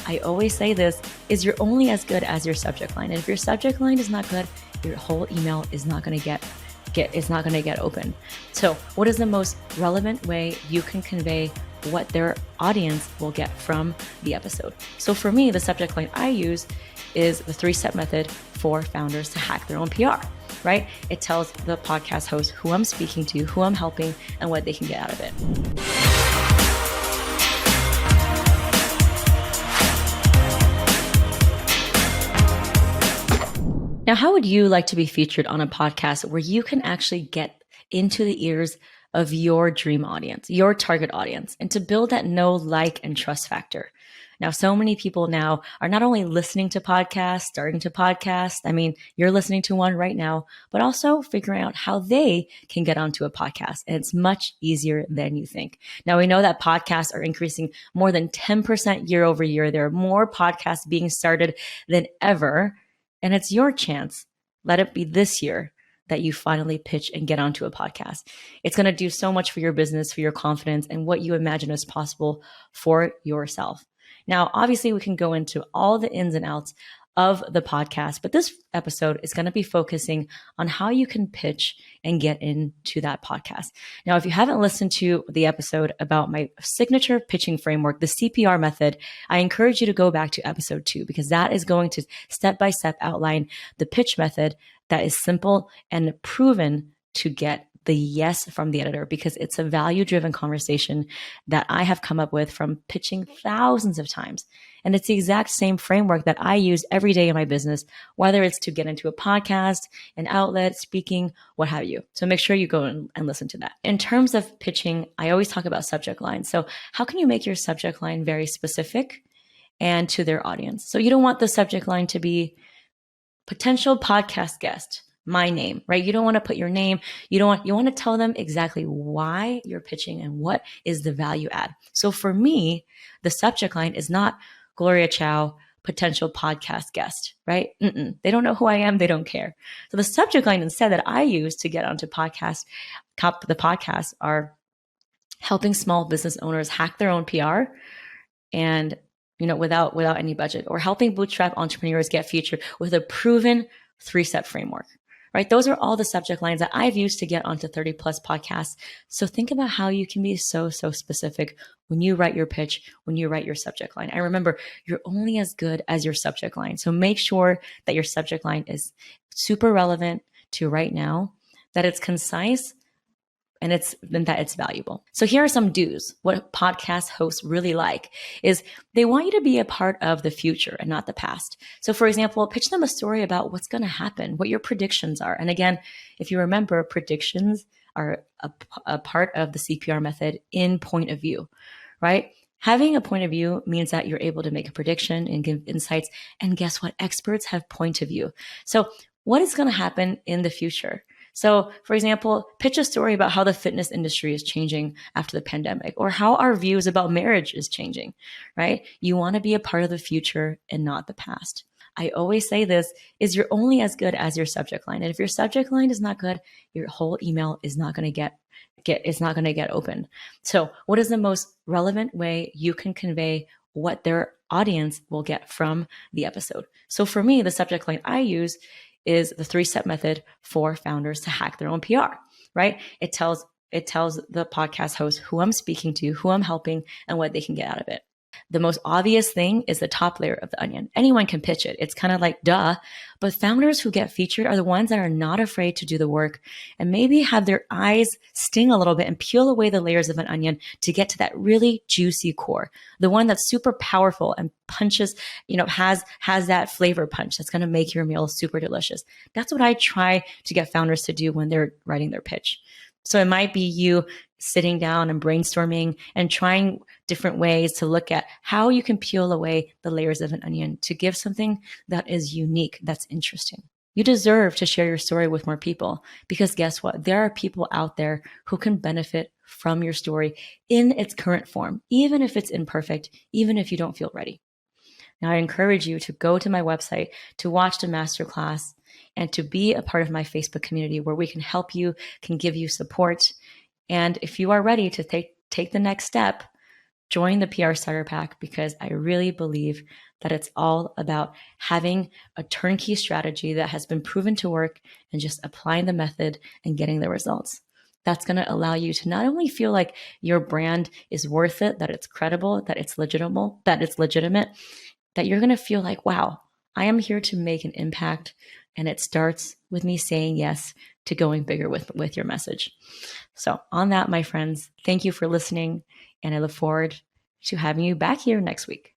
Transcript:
I always say this, is you're only as good as your subject line. And if your subject line is not good, your whole email is not going to get open. So what is the most relevant way you can convey what their audience will get from the episode? So for me, the subject line I use is the 3-step method for founders to hack their own PR, right? It tells the podcast host who I'm speaking to, who I'm helping, and what they can get out of it. Now, how would you like to be featured on a podcast where you can actually get into the ears of your dream audience, your target audience, and to build that know, like, and trust factor? Now, so many people now are not only listening to podcasts, starting to podcast. I mean, you're listening to one right now, but also figuring out how they can get onto a podcast. And it's much easier than you think. Now, we know that podcasts are increasing more than 10% year over year. There are more podcasts being started than ever. And it's your chance. Let it be this year that you finally pitch and get onto a podcast. It's going to do so much for your business, for your confidence, and what you imagine is possible for yourself. Now, obviously, we can go into all the ins and outs of the podcast, but this episode is going to be focusing on how you can pitch and get into that podcast. Now, if you haven't listened to the episode about my signature pitching framework, the CPR method, I encourage you to go back to episode 2 because that is going to step-by-step outline the pitch method that is simple and proven to get the yes from the editor, because it's a value-driven conversation that I have come up with from pitching thousands of times. And it's the exact same framework that I use every day in my business, whether it's to get into a podcast, an outlet, speaking, what have you. So make sure you go and listen to that. In terms of pitching, I always talk about subject lines. So how can you make your subject line very specific and to their audience? So you don't want the subject line to be potential podcast guest, my name, right? You don't want to put your name. You want to tell them exactly why you're pitching and what is the value add. So for me, the subject line is not Gloria Chow, potential podcast guest, right? They don't know who I am. They don't care. So the subject line instead that I use to get onto the podcasts are helping small business owners hack their own PR and without any budget, or helping bootstrap entrepreneurs get featured with a proven 3-step framework. Right? Those are all the subject lines that I've used to get onto 30 plus podcasts. So think about how you can be so specific when you write your pitch, when you write your subject line. And remember, you're only as good as your subject line. So make sure that your subject line is super relevant to right now, that it's concise, and that it's valuable. So here are some do's. What podcast hosts really like is they want you to be a part of the future and not the past. So for example, pitch them a story about what's going to happen, what your predictions are. And again, if you remember, predictions are a part of the CPR method in point of view, right? Having a point of view means that you're able to make a prediction and give insights. And guess what? Experts have point of view. So what is going to happen in the future? So, for example, pitch a story about how the fitness industry is changing after the pandemic, or how our views about marriage is changing, right? You want to be a part of the future and not the past. I always say this, is you're only as good as your subject line. And if your subject line is not good, your whole email is not going to get open. So what is the most relevant way you can convey what their audience will get from the episode? So for me, the subject line I use is the 3-step method for founders to hack their own PR, right? It tells the podcast host who I'm speaking to, who I'm helping, and what they can get out of it. The most obvious thing is the top layer of the onion. Anyone can pitch it. It's kind of like duh, but founders who get featured are the ones that are not afraid to do the work and maybe have their eyes sting a little bit and peel away the layers of an onion to get to that really juicy core, the one that's super powerful and punches, has that flavor punch that's going to make your meal super delicious. That's what I try to get founders to do when they're writing their pitch. So it might be you sitting down and brainstorming and trying different ways to look at how you can peel away the layers of an onion to give something that is unique, that's interesting. You deserve to share your story with more people, because guess what? There are people out there who can benefit from your story in its current form, even if it's imperfect, even if you don't feel ready. Now, I encourage you to go to my website, to watch the masterclass, and to be a part of my Facebook community where we can help you, can give you support. And if you are ready to take the next step, join the PR Starter Pack because I really believe that it's all about having a turnkey strategy that has been proven to work and just applying the method and getting the results. That's going to allow you to not only feel like your brand is worth it, that it's credible, that it's legitimate, that you're going to feel like, wow, I am here to make an impact. And it starts with me saying yes to going bigger with your message. So on that, my friends, thank you for listening. And I look forward to having you back here next week.